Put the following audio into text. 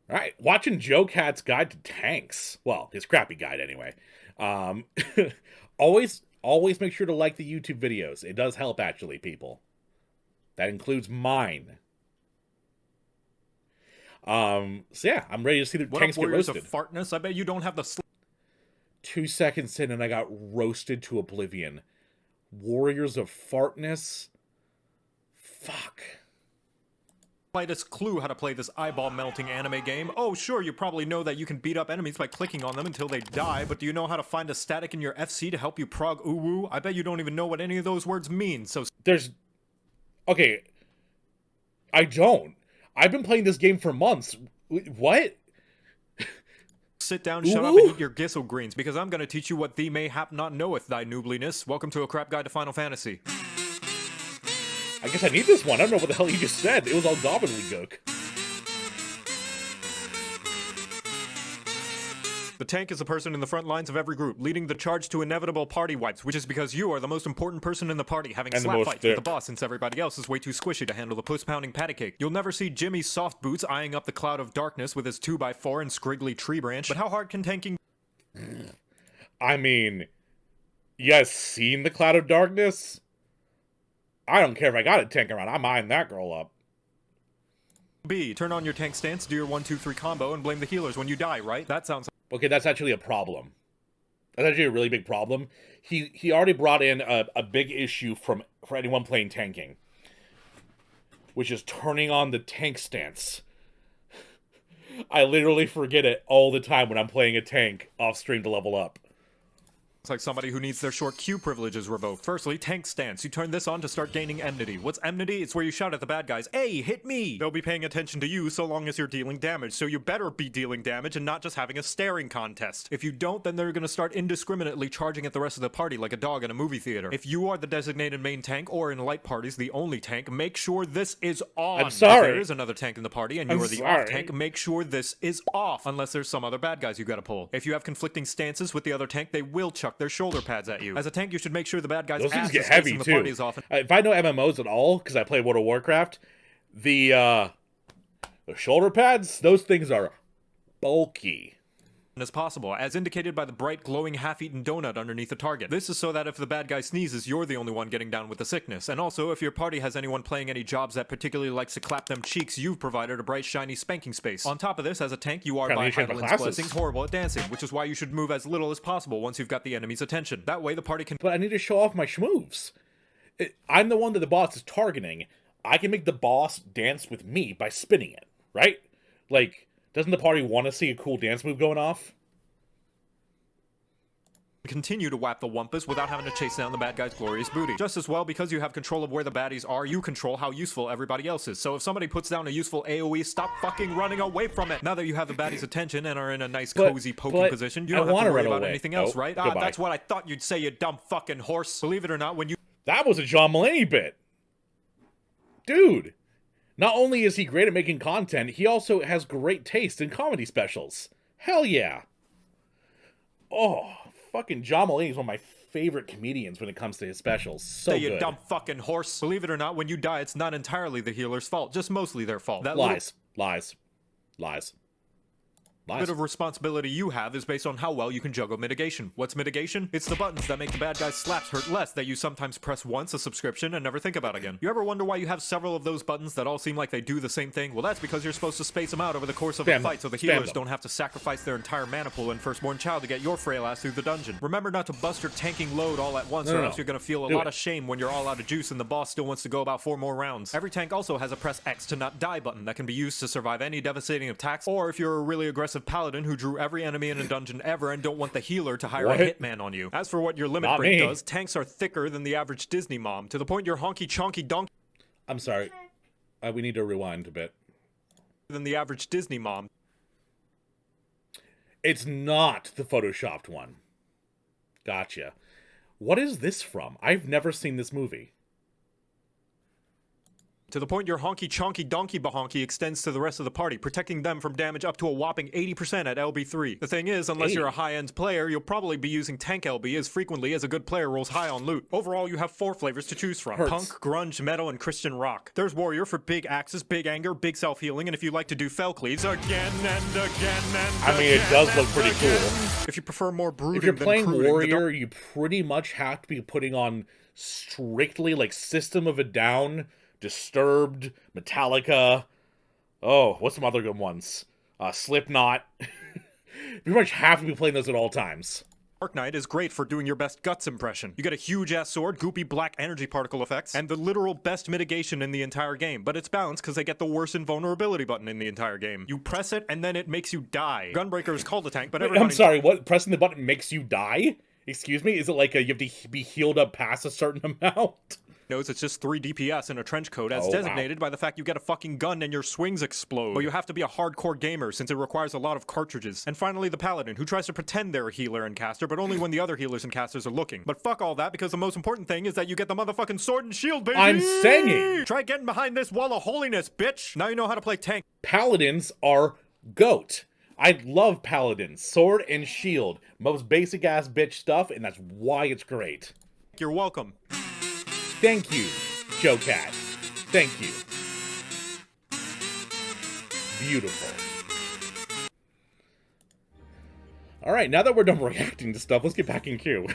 All right, watching Jocat's Guide to Tanks. Well, his crappy guide anyway. Um, always make sure to like the YouTube videos. It does help, actually, people. That includes mine. So yeah, I'm ready to see the What up, tanks get warriors of roasted. fartness? I bet you don't have the 2 seconds in and I got roasted to oblivion. Warriors of fartness? Fuck. slightest clue how to play this eyeball-melting anime game. Oh, sure, you probably know that you can beat up enemies by clicking on them until they die, but do you know how to find a static in your FC to help you prog uwu? I bet you don't even know what any of those words mean, so There's... Okay. I don't. I've been playing this game for months. What? sit down, shut up, and eat your gissel greens, because I'm gonna teach you what thee mayhap not knoweth, thy noobliness. Welcome to a crap guide to Final Fantasy. I guess I need this one. I don't know what the hell you just said. It was all gobbledygook. The tank is the person in the front lines of every group, leading the charge to inevitable party wipes, which is because you are the most important person in the party, having And the slap most fights with the boss since everybody else is way too squishy to handle the puss-pounding patty cake. You'll never see Jimmy's soft boots eyeing up the cloud of darkness with his 2x4 and scriggly tree branch, but how hard can tanking I mean, you guys seen the Cloud of Darkness? I don't care if I got a tank around. I'm eyeing that girl up. be? Turn on your tank stance, do your 1-2-3 combo, and blame the healers when you die, right? That sounds Okay, that's actually a problem. That's actually a really big problem. He already brought in a big issue for anyone playing tanking, which is turning on the tank stance. I literally forget it all the time when I'm playing a tank off stream to level up. like somebody who needs their short Q privileges revoked. Firstly, tank stance. You turn this on to start gaining enmity. What's enmity? It's where you shout at the bad guys, "Hey, hit me!" They'll be paying attention to you so long as you're dealing damage, so you better be dealing damage and not just having a staring contest. If you don't, then they're gonna start indiscriminately charging at the rest of the party like a dog in a movie theater. If you are the designated main tank, or in light parties, the only tank, make sure this is on. I'm sorry. If there is another tank in the party and you are the off tank, make sure this is off, unless there's some other bad guys you gotta pull. If you have conflicting stances with the other tank, they will chuck their shoulder pads at you. As a tank, you should make sure the bad guys' Those things ass get is heavy facing the too. party as often If I know MMOs at all, because I play World of Warcraft, the shoulder pads, those things are bulky. as possible, as indicated by the bright, glowing, half-eaten donut underneath the target. This is so that if the bad guy sneezes, you're the only one getting down with the sickness. And also, if your party has anyone playing any jobs that particularly likes to clap them cheeks, you've provided a bright, shiny spanking space. On top of this, as a tank, you are, by Hydaelyn's blessings, horrible at dancing, which is why you should move as little as possible once you've got the enemy's attention. That way, the party can... But I need to show off my schmoves. I'm the one that the boss is targeting. I can make the boss dance with me by spinning it, right? Like, doesn't the party want to see a cool dance move going off? continue to whap the wumpus without having to chase down the bad guy's glorious booty. Just as well, because you have control of where the baddies are, you control how useful everybody else is. So if somebody puts down a useful AoE, stop fucking running away from it. Now that you have the baddie's attention and are in a nice, cozy, pokey position, you don't have to worry about anything else, right? Ah, that's what I thought you'd say, you dumb fucking horse. Believe it or not, when you... That was a John Mulaney bit. Dude. Not only is he great at making content, he also has great taste in comedy specials. Hell yeah. Oh, fucking John Mulaney is one of my favorite comedians when it comes to his specials. So good. You dumb fucking horse. Believe it or not, when you die, it's not entirely the healer's fault, just mostly their fault. That lies. bit of responsibility you have is based on how well you can juggle mitigation. What's mitigation? It's the buttons that make the bad guy's slaps hurt less that you sometimes press once a subscription and never think about again. You ever wonder why you have several of those buttons that all seem like they do the same thing? Well, that's because you're supposed to space them out over the course of a fight so the healers don't have to sacrifice their entire mana pool and firstborn child to get your frail ass through the dungeon. Remember not to bust your tanking load all at once or else you're gonna feel a lot of shame when you're all out of juice and the boss still wants to go about 4 more rounds. Every tank also has a press X to not die button that can be used to survive any devastating attacks, or if you're a really aggressive paladin who drew every enemy in a dungeon ever and don't want the healer to hire a hitman on you. As for what your limit break does, tanks are thicker than the average Disney mom, to the point your honky chonky donkey... I'm sorry. We need to rewind a bit. ...than the average Disney mom. It's not the photoshopped one. Gotcha. What is this from? I've never seen this movie. To the point your honky chonky donkey bahonky extends to the rest of the party, protecting them from damage up to a whopping 80% at LB3. The thing is, unless you're a high-end player, you'll probably be using tank LB as frequently as a good player rolls high on loot. Overall, you have 4 flavors to choose from. Punk, grunge, metal, and Christian rock. There's warrior for big axes, big anger, big self-healing, and if you like to do fell cleaves again and again and I mean, it does look pretty cool. If you prefer more brooding If you're than playing crooning, warrior, you pretty much have to be putting on strictly like System of a Down, Disturbed, Metallica. Oh, what's some other good ones? Slipknot. You pretty much have to be playing those at all times. Dark Knight is great for doing your best guts impression. You get a huge-ass sword, goopy black energy particle effects, and the literal best mitigation in the entire game, but it's balanced because they get the worst invulnerability button in the entire game. You press it, and then it makes you die. Gunbreaker is called a tank, but everybody... I'm sorry, what? Pressing the button makes you die? Excuse me? Is it like you have to be healed up past a certain amount? knows it's just 3 DPS in a trench coat as designated by the fact you get a fucking gun and your swings explode. But you have to be a hardcore gamer since it requires a lot of cartridges. And finally the Paladin, who tries to pretend they're a healer and caster, but only when the other healers and casters are looking. But fuck all that, because the most important thing is that you get the motherfucking sword and shield, baby! I'm singing! Try getting behind this wall of holiness, bitch! Now you know how to play tank. Paladins are GOAT. I love Paladins. Sword and shield. Most basic ass bitch stuff, and that's why it's great. You're welcome. Thank you, Jocat. Thank you. Beautiful. Alright, now that we're done reacting to stuff, let's get back in queue.